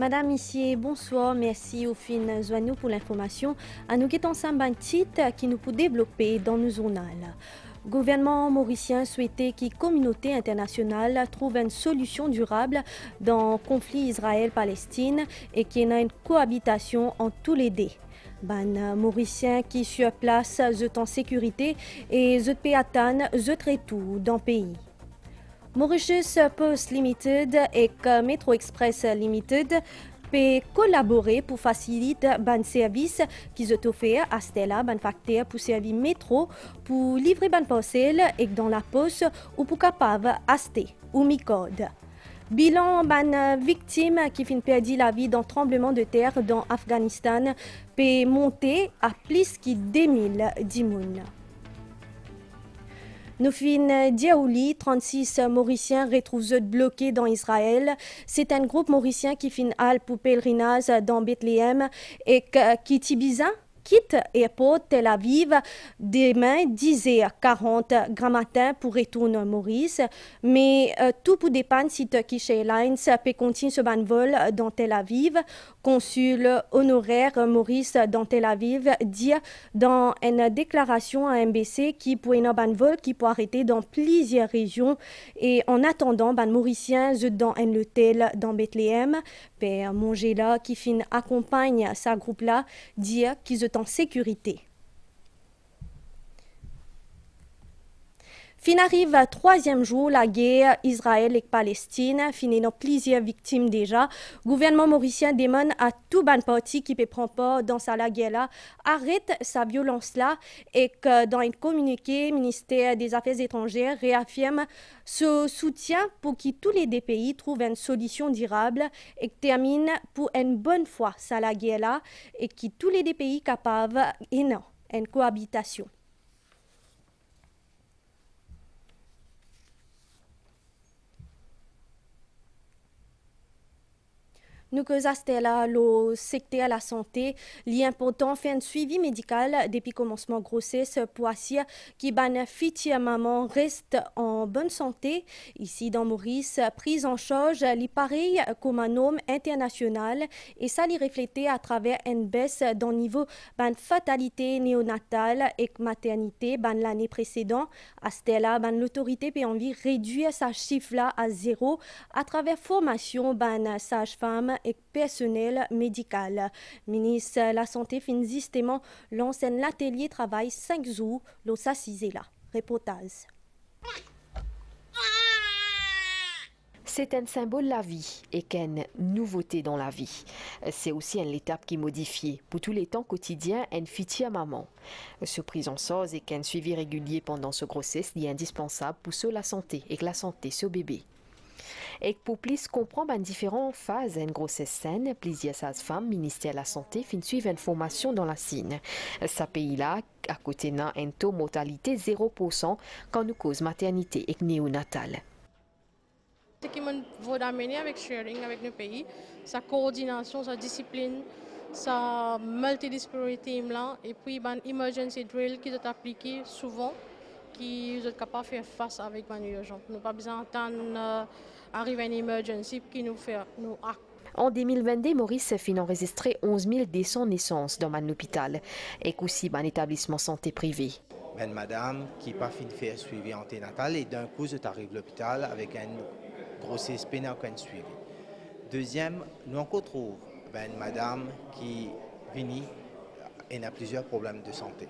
Madame, ici, bonsoir, merci au fin Zoinou pour l'information. À nous qui ensemble un titre qui nous peut développer dans nos journal. Le gouvernement mauricien souhaitait que la communauté internationale trouve une solution durable dans le conflit Israël-Palestine et qu'il y ait une cohabitation en tous les deux. Ban mauricien qui sur place, sont en sécurité et sont peut atteindre tout dans le pays. Mauritius Post Limited et Metro Express Limited peuvent collaborer pour faciliter les services qui sont offerts à Stella, les facteurs pour servir métro, pour livrer les parcelles et dans la poste ou pour capable acheter ou mi-code. Bilan des victimes qui ont perdu la vie dans le tremblement de terre dans l'Afghanistan peut monter à plus que 2010 personnes. Nous fin Diaouli, 36 Mauriciens retrouvent bloqués dans Israël. C'est un groupe mauricien qui fin halte pour pèlerinage dans Bethléem et qui Tibiza quitte l'aéroport Tel Aviv demain 10h40 grand matin pour retourner à Maurice. Mais tout pour dépendre si Turkish Airlines peut continuer ce vol dans Tel Aviv. Consul honoraire Maurice dans Tel Aviv dit dans une déclaration à MBC qui pour un vol qui peut arrêter dans plusieurs régions et en attendant les Mauriciens dans un hôtel dans Bethléem. Père Mongela qui fin accompagne sa groupe là dit qu'ils sont en sécurité. Fin arrive troisième jour la guerre Israël et Palestine, finie dans plusieurs victimes déjà. Le gouvernement mauricien demande à tout ban parti qui peut prendre part dans sa guerre là arrête sa violence là et que dans un communiqué, le ministère des Affaires étrangères réaffirme ce soutien pour que tous les deux pays trouvent une solution durable et termine pour une bonne fois sa guerre là et que tous les deux pays capables une cohabitation. Nous que là, le secteur de la santé, l'important fait un suivi médical depuis le commencement de grossesse pour assurer que la future maman reste en bonne santé. Ici dans Maurice, prise en charge, les pareil comme un homme international et ça les reflétait à travers une baisse dans le niveau de fatalité néonatale et maternité l'année précédente. À Stella, l'autorité peut envie réduire sa chiffre là à zéro à travers formation sage-femme et personnel médical. Ministre de la Santé fin justement lance un atelier travail 5 jours, l'eau s'assisé là. Reportage. C'est un symbole de la vie et qu'une nouveauté dans la vie. C'est aussi une étape qui est modifiée pour tous les temps quotidiens une future maman. Ce prise en charge et qu'un suivi régulier pendant ce grossesse est indispensable pour la santé et que la santé ce bébé. Et pour plus comprendre les différentes phases d'une grossesse saine, plusieurs sages-femmes, ministère de la Santé, fin suivre une formation dans la Cine. Ce pays-là, à côté d'un taux de mortalité 0% quand nous cause maternité et néonatale. Ce qui veut amener avec sharing avec nos pays, sa coordination, sa discipline, sa multidisciplinarité et puis une emergency drill qui est appliquée souvent, qui est capable de faire face avec une urgence. Nous n'avons pas besoin d'attendre arriver à une emergency qui nous fait nous actes. En 2022, Maurice a enregistré 11 200 naissances dans un hôpital et aussi un établissement santé privé. Une madame qui n'a pas fini de faire suivi anténatal et d'un coup, elle arrive à l'hôpital avec une grossesse pénale qu'elle suivi. Deuxième, nous encore trouve une madame qui vient et a plusieurs problèmes de santé.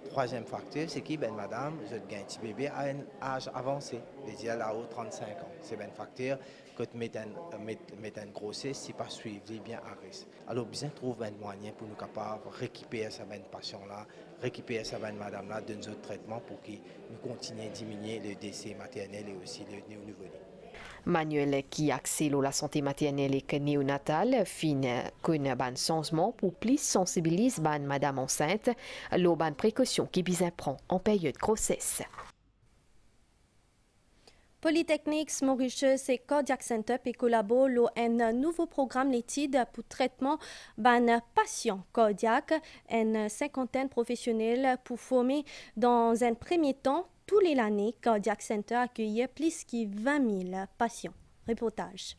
Troisième facteur, c'est que madame, je gagne un petit bébé à un âge avancé, c'est-à-dire là-haut 35 ans. C'est un facteur que tu mets une grossesse, si pas suivi bien à risque. Alors, bien trouver un moyen pour nous capables de récupérer cette patient-là, récupérer cette madame-là de nos traitements pour que nous continuions à diminuer le décès maternel et aussi le néo-nouveau-né. Manuel qui accède à la santé maternelle et néonatale fin connaît un changement pour plus sensibiliser madame enceinte aux bonnes précautions qui bien prend en période de grossesse. Polytechnics Mauritius et Cardiac Center peut collaborer un nouveau programme d'études pour traitement de patients cardiaques, une cinquantaine professionnels pour former dans un premier temps. Tous les années, Cardiac Center accueille plus de 20 000 patients. Reportage.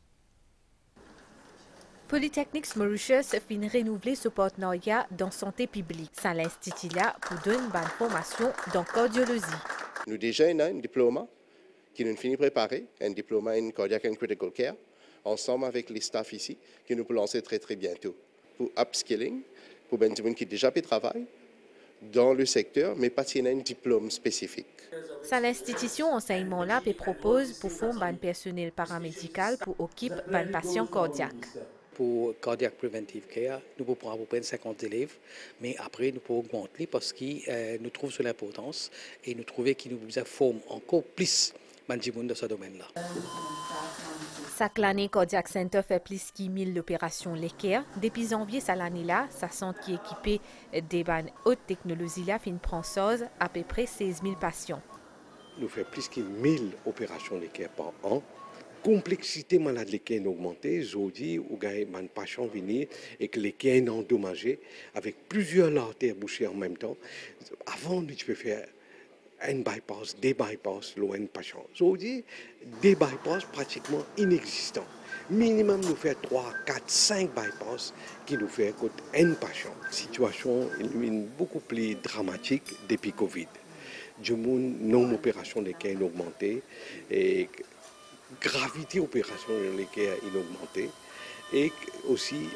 Polytechnics Mauritius fin renouveler ce partenariat dans santé publique. Ça l'institut là pour donner une bonne formation dans cardiologie. Nous déjà avons un diplôme qui nous finit préparer, un diplôme en cardiac and critical care, ensemble avec les staffs ici, qui nous peut lancer très très bientôt. Pour upskilling, pour les gens qui déjà travaillent dans le secteur, mais pas un diplôme spécifique. Ça l'institution enseignement là propose pour former un personnel paramédical pour occuper un patient cardiaque. Pour Cardiac Preventive Care, nous pouvons prendre à peu près 50 élèves, mais après nous pouvons augmenter parce que nous trouvons sur l'importance et nous trouvons qu'il nous besoin former encore plus de gens dans ce domaine-là. Chaque Cardiac Center fait plus de 1000 opérations l'équerre. Depuis janvier cette année-là, sa centre qui est équipé des bannes haute technologie là fin prend soz à peu près 16 000 patients. Nous faisons plus de 1000 opérations d'équerre par an. Complexité malade l'équerre a augmenté. Aujourd'hui, où gagne man patient venir et que l'équerre est endommagé avec plusieurs artères bouchées en même temps. Avant, tu peux faire un bypass, des bypass, loin de patient. Aujourd'hui, des bypass pratiquement inexistants. Minimum, nous faisons 3, 4, 5 bypass qui nous fait un patient. La situation est beaucoup plus dramatique depuis Covid. Du monde, non-opération d'équerre a augmenté et gravité opération d'équerre a augmenté. Et aussi,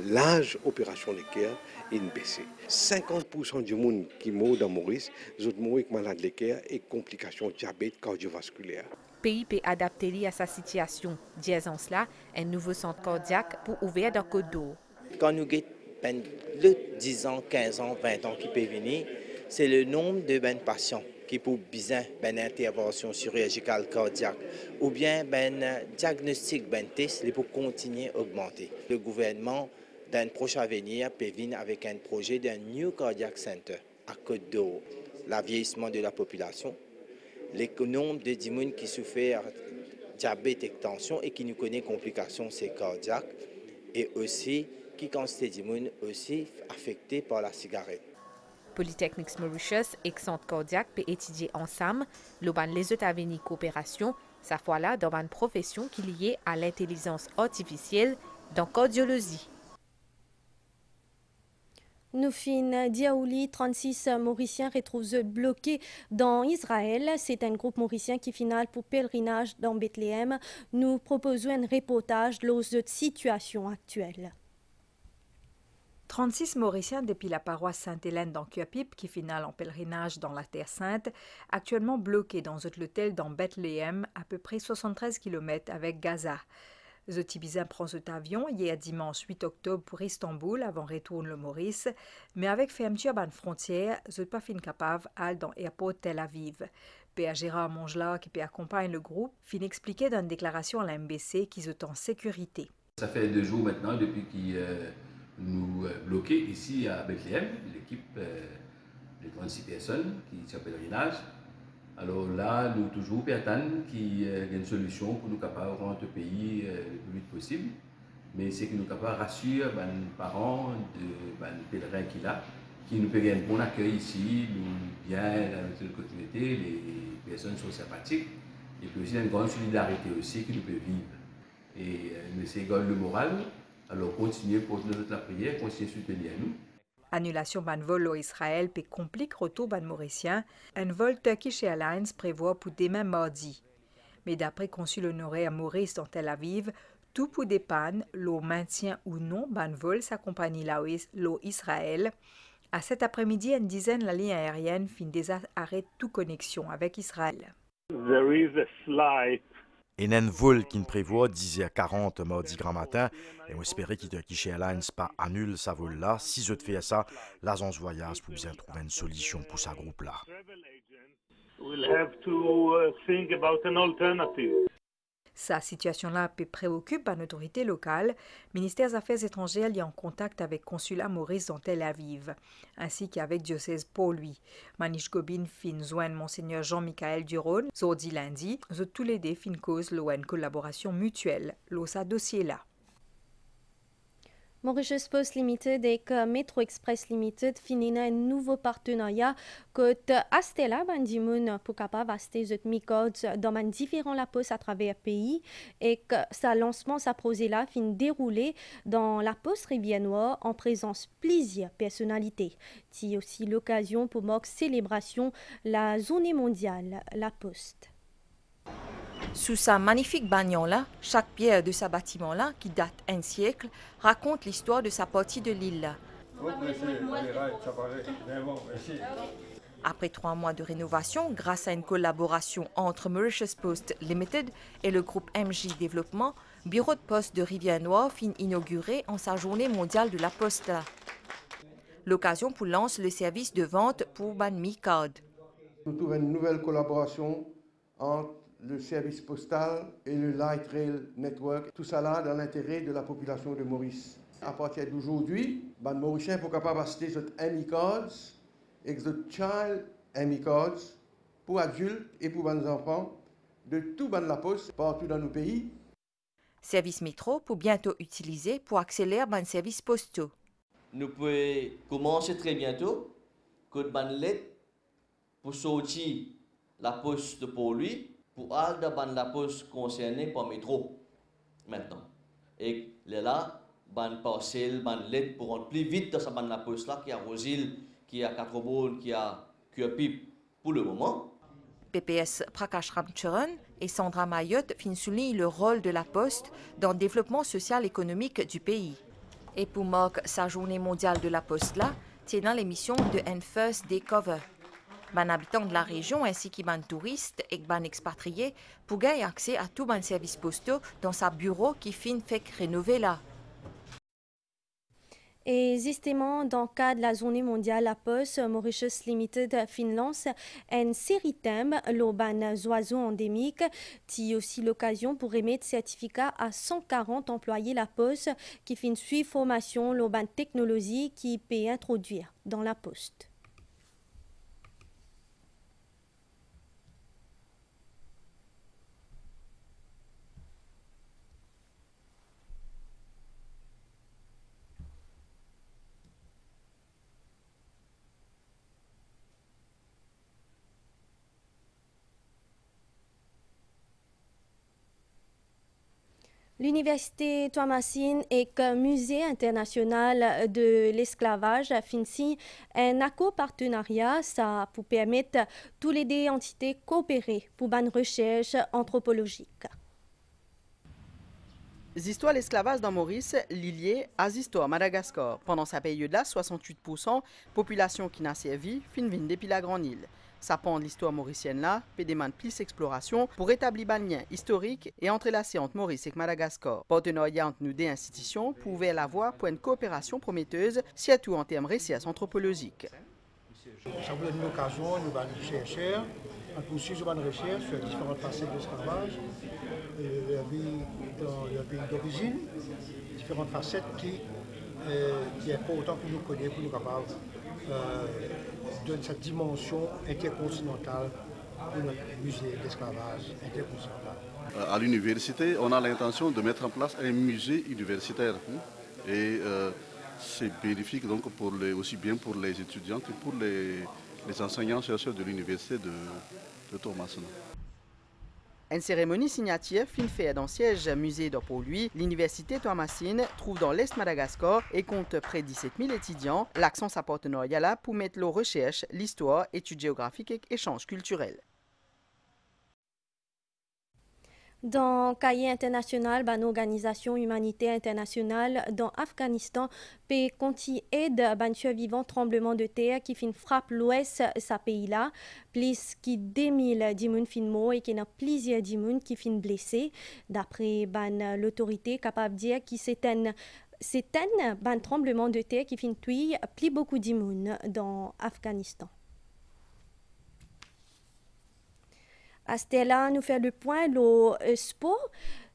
l'âge opération d'équerre est baissé. 50% du monde qui meurt dans Maurice, ils mourent avec malade d'équerre et complications diabète cardiovasculaire. Le pays peut adapter à sa situation. Disons cela, un nouveau centre cardiaque pour ouvrir dans Côte d'Or. Quand nous avons le 10 ans, 15 ans, 20 ans qui peut venir, c'est le nombre de patients qui pour besoin d'une intervention chirurgicale cardiaque ou bien un diagnostic, un test, pour continuer à augmenter. Le gouvernement, dans le prochain avenir, peut venir avec un projet d'un New Cardiac Center à Côte d'Or. Le vieillissement de la population, le nombre de gens qui souffrent de diabète et tension et qui nous connaissent complications cardiaques et aussi qui quantité de gens aussi affectés par la cigarette. Polytechnics Mauritius et Centre Cardiaque peut étudier ensemble les autres avenirs coopération, sa fois là dans une profession qui est liée à l'intelligence artificielle dans cardiologie. Noufine Diaouli, 36 Mauriciens retrouvent bloqués dans Israël. C'est un groupe mauricien qui finale pour pèlerinage dans Bethléem. Nous proposons un reportage de cette situation actuelle. 36 Mauriciens depuis la paroisse Sainte-Hélène dans Cuapip qui finale en pèlerinage dans la Terre Sainte, actuellement bloqués dans un hôtel dans Bethléem, à peu près 73 km avec Gaza. Zotibizin prend cet avion hier dimanche 8 octobre pour Istanbul avant retourne le Maurice, mais avec fermeture de frontière, Zot pas fin capable d'aller dans l'aéroport Tel Aviv. Père Gérard Mongelat, qui accompagne le groupe, fin expliquer dans une déclaration à la MBC qu'ils sont en sécurité. Ça fait 2 jours maintenant depuis qu'ils nous bloqués ici à Bethléem, l'équipe de 36 personnes qui sont en pèlerinage. Alors là, nous toujours attendons qu'il y ait une solution pour nous capables de rentrer au pays le plus vite possible. Mais c'est que nous capables de rassurer les parents de pèlerins qui nous payent un bon accueil ici, nous bien dans notre continuité, les personnes sont sympathiques. Et puis aussi une grande solidarité aussi que nous pouvons vivre. Et nous c'est le moral. Alors, continuez pour notre la prière, continuez à soutenir nous. Annulation d'un vol au Israël peut compliquer le retour d'un Mauricien. Un vol Turkish Airlines prévoit pour demain mardi. Mais d'après consul honoraire Maurice dans Tel Aviv, tout pour des pannes, le maintien ou non d'un vol s'accompagne l'eau Israël. À cet après-midi, une dizaine de la ligne aérienne fin déjà arrête toute connexion avec Israël. There is a slight et un vol qui prévoit 10h40 mardi grand matin. Et on espère que Turkish Airlines pas annule sa vol là. Si je te fais ça, l'agence voyage pour bien trouver une solution pour ce groupe là. Sa situation-là peut préoccuper l'autorité locale. Ministère des Affaires étrangères est en contact avec consulat Maurice dans Tel Aviv, ainsi qu'avec diocèse pour lui. Manish Gobin fin joindre Monseigneur Jean-Michel Duron, zordi lundi, tous les deux fin cause une collaboration mutuelle, sa dossier là. Mauritius Post Limited et Metro Express Limited finissent un nouveau partenariat que Astella Bandimoun pour capable acheter des micodes dans différents la poste à travers le pays et que sa lancement sa projet là fin déroulé dans la poste Rivière-Noire en présence plusieurs personnalités. C'est aussi l'occasion pour mock célébration la journée mondiale la poste. Sous sa magnifique bagnon-là, chaque pierre de sa bâtiment-là, qui date un siècle, raconte l'histoire de sa partie de l'île. Après 3 mois de rénovation, grâce à une collaboration entre Mauritius Post Limited et le groupe MJ Développement, Bureau de poste de Rivière-Noire fin inauguré en sa journée mondiale de la poste. L'occasion pour lancer le service de vente pour Banmi Card. Nous trouvons une nouvelle collaboration entre le service postal et le Light Rail Network. Tout ça là dans l'intérêt de la population de Maurice. À partir d'aujourd'hui, les Mauriciens sont capables d'acheter des MI Cards et des Child MI Cards pour adultes et pour les enfants de tout la poste partout dans nos pays. Service métro pour bientôt utiliser pour accélérer les services postaux. Nous pouvons commencer très bientôt que les lettres pour sortir la poste pour lui. Pour aller dans la poste concernée par métro maintenant. Et là, ban parcelle, ban lettre pour rentrer plus vite dans sa la poste là, qui a Rosil, qui a Quatre-Boules, qui a Cuepip pour le moment. PPS Prakash Ramcharan et Sandra Mayotte soulignent le rôle de la poste dans le développement social et économique du pays. Et pour marquer sa journée mondiale de la poste là, c'est dans l'émission de N First Day Cover. Les habitants de la région ainsi que les touristes et les expatriés pour gagner accès à tous les services postaux dans sa bureau qui fait rénover là. Et justement, dans le cadre de la journée mondiale la poste, Mauritius Limited lance une série de thèmes, les oiseaux endémiques, qui est aussi l'occasion pour remettre certificat à 140 employés la poste qui fin suivre formation les technologie qui peut introduire dans la poste. L'Université Thomasine et le Musée international de l'esclavage finissent un accord partenariat ça pour permettre toutes les deux entités coopérer pour une recherche anthropologique. L'histoire de l'esclavage dans Maurice liée à l'histoire Madagascar. Pendant sa période-là, 68% population qui n'a servi fin vin depuis la Grande Île. Ça pend l'histoire mauricienne là, peut demander plus d'exploration pour établir un lien historique et entrelacer entre Maurice et Madagascar. Partenariat entre nous deux institutions pour ouvrir la voie pour une coopération prometteuse, surtout en termes de recherche anthropologique. Ça vous donne une occasion, nous allons chercher, à poursuivre une recherche sur différentes facettes de l'esclavage, dans le pays d'origine, différentes facettes qui est important pour nous connaître, pour nous capables de cette dimension intercontinentale pour notre musée d'esclavage intercontinental. À l'université, on a l'intention de mettre en place un musée universitaire. Et c'est bénéfique donc aussi bien pour les étudiants que pour les enseignants-chercheurs de l'université de Thomasine. Une cérémonie signature fin faite dans le siège musée de pour lui. L'université Thomasine trouve dans l'Est Madagascar et compte près de 17 000 étudiants. L'accent sa partenariat là pour mettre la recherche, l'histoire, études géographiques et échanges culturels. Dans le cahier international, une organisation humanitaire internationale dans l'Afghanistan peut continuer à survivant tremblement de terre qui frappe l'ouest de ce pays-là. Plus que 2000 personnes sont mortes et qu'il y a plusieurs personnes qui sont blessées. D'après l'autorité capable de dire que c'est un tremblement de terre qui fait tuer plus beaucoup de personnes dans l'Afghanistan. À Stella, nous fait le point le sport.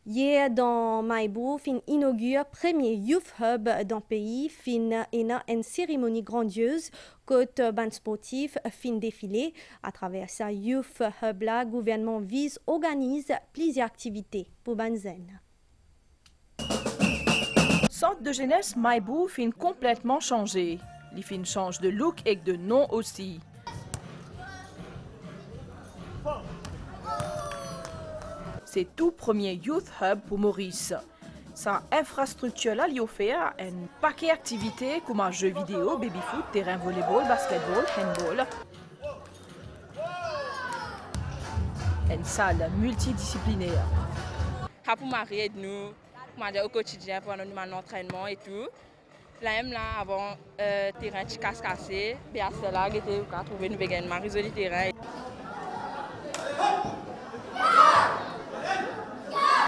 Hier, dans Maïbou, fin inaugure le premier Youth Hub dans le pays. Fin une cérémonie grandiose que ban sportif fin défilé. À travers sa Youth Hub, le gouvernement organise plusieurs activités pour Banzen. Centre de jeunesse Maibou fin complètement changé. Les fin change de look et de nom aussi. C'est tout premier Youth Hub pour Maurice. Sa infrastructure là lui offert un paquet d'activités comme un jeu vidéo, baby-foot, terrain volleyball, basketball, handball. Une salle multidisciplinaire. Pour m'arrêter nous, au quotidien pour notre entraînement et tout. Là même là avant terrain cassé, bien là était trouver une vegan marisol le terrain.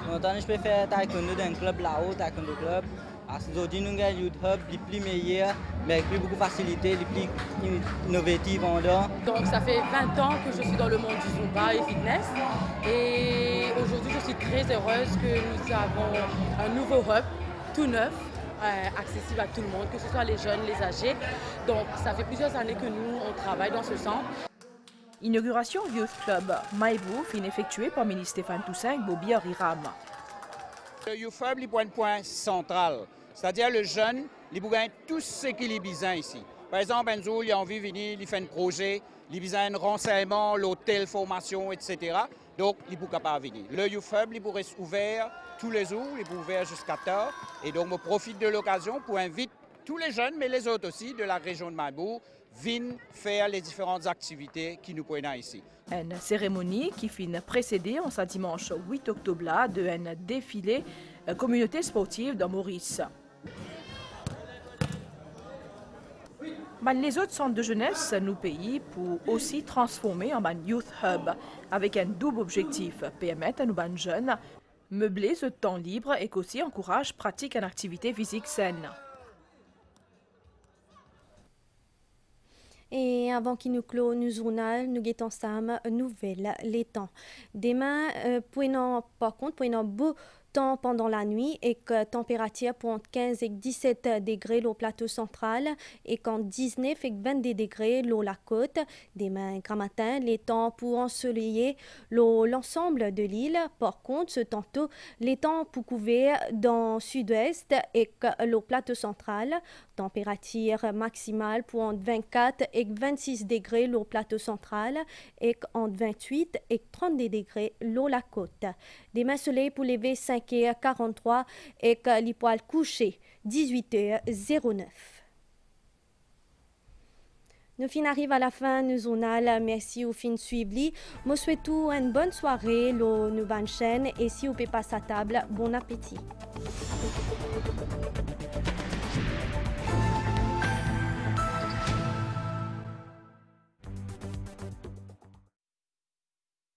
Maintenant, je préfère taekwondo dans un club là-haut, taekwondo club. Aujourd'hui, nous avons un youth hub, les plus meilleurs, mais avec beaucoup de facilité, les plus innovatifs en dehors. Donc, ça fait 20 ans que je suis dans le monde du Zumba et fitness. Et aujourd'hui, je suis très heureuse que nous avons un nouveau hub, tout neuf, accessible à tout le monde, que ce soit les jeunes, les âgés. Donc, ça fait plusieurs années que nous, on travaille dans ce sens. Inauguration Youth Club Maibou fin effectuée par ministre Stéphane Toussaint Bobby Riram. Le Youth Hub est un point central, c'est-à-dire le jeune, il gagne tout ce qu'il a besoin ici. Par exemple, Benzoul, il a envie de venir, il fait un projet, il a besoin de renseignements, l'hôtel, formation, etc. Donc, il est capable de venir. Le Youth Hub, il pourrait être ouvert tous les jours, il est ouvert jusqu'à tard. Et donc, je profite de l'occasion pour inviter tous les jeunes, mais les autres aussi, de la région de Maibou, viennent faire les différentes activités qui nous prennent ici. Une cérémonie qui finit précédée en ce dimanche 8 octobre de un défilé communauté sportive dans Maurice. Les autres centres de jeunesse nous pays pour aussi transformer en Youth Hub avec un double objectif, permettre à nos jeunes meubler ce temps libre et aussi encourage pratique en activité physique saine. Et avant qu'il nous clôt nous journal, nous guettons Sam nouvelle les temps. Demain, par contre, pour un beau temps pendant la nuit et que température pour entre 15 et 17 degrés au plateau central et qu'entre 19 et 22 degrés la côte. Demain grand matin, les temps pour ensoleiller l'ensemble de l'île. Par contre, ce tantôt, les temps pour couvrir dans sud-ouest et le plateau central. Température maximale pour entre 24 et 26 degrés au plateau central et entre 28 et 32 degrés la côte. Demain, soleil pour lever 5h43 et les poils couchés 18h09. Nous fin arrive à la fin du journal. Merci au fin suivi. Je souhaite une bonne soirée, nous bonne chaîne et si vous pouvez passer à table, bon appétit.